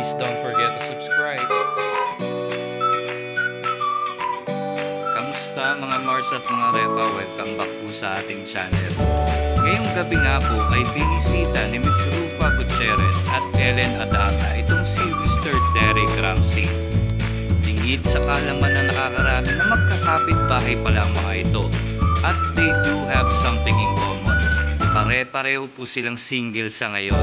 Please don't forget to subscribe. Kamusta mga Mars at mga Repa? Welcome back po sa ating channel. Ngayong gabi nga po ay binisita ni Miss Rufa Gutierrez at Ellen Adarna itong si Mr. Derek Ramsey. Lingid sa kalaman na nakakarami na magkakapit-bahay pala ang mga ito at they do have something in common. Pare-pareho po silang single sa ngayon.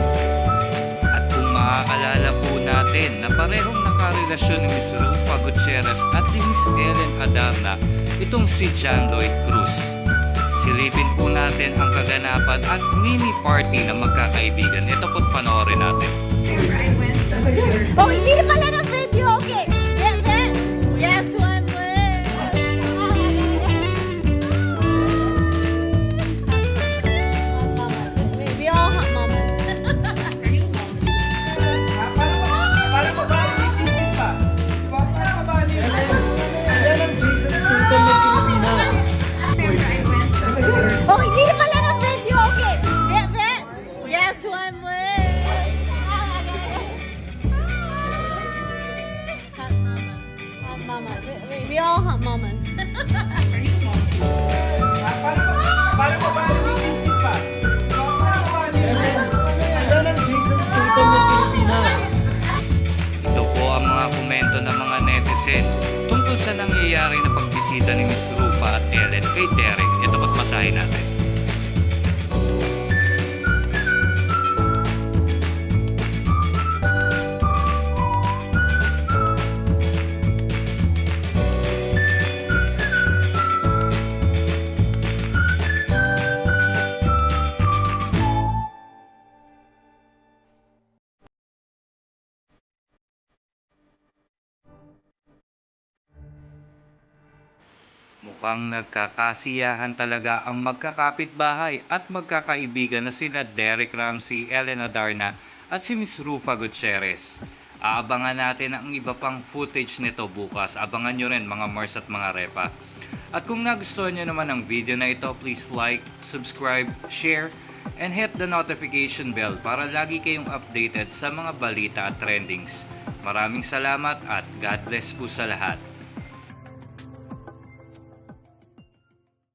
At kung maaalala po natin na parehong nakarelasyon ni Miss Rufa Gutierrez at ni Miss Ellen Adarna itong si John Lloyd Cruz. Silipin po natin ang kaganapan at mini party na magkakaibigan. Ito po't panoorin natin. Oh, hindi na pala ng video. Okay. Then, yes, one way. We all have moments. Para mabali yung chismis pa. Para mabali yung Ayan ang Jason Statham ng Pilipinas. Oh, hindi na pala ng video. Okay. Then, yes, one way. Hot mama. Hot mama. We all have moments. Para mabali yung chismis pa. Para mabali yung Ayan ang Jason Statham ng Pilipinas. Ito po ang mga komento ng mga netizen tungkol sa nangyayari na pagbisita ni Miss Rufa at Ellen kay Derek. Ito po't masahin natin. Mukhang nagkakasiyahan talaga ang magkakapitbahay at magkakaibigan na sina Derek Ramsey, Ellen Adarna at si Miss Rufa Gutierrez. Aabangan natin ang iba pang footage nito bukas. Abangan nyo rin mga Mars at mga Repa. At kung nagustuhan nyo naman ang video na ito, please like, subscribe, share, and hit the notification bell para lagi kayong updated sa mga balita at trendings. Maraming salamat at God bless po sa lahat.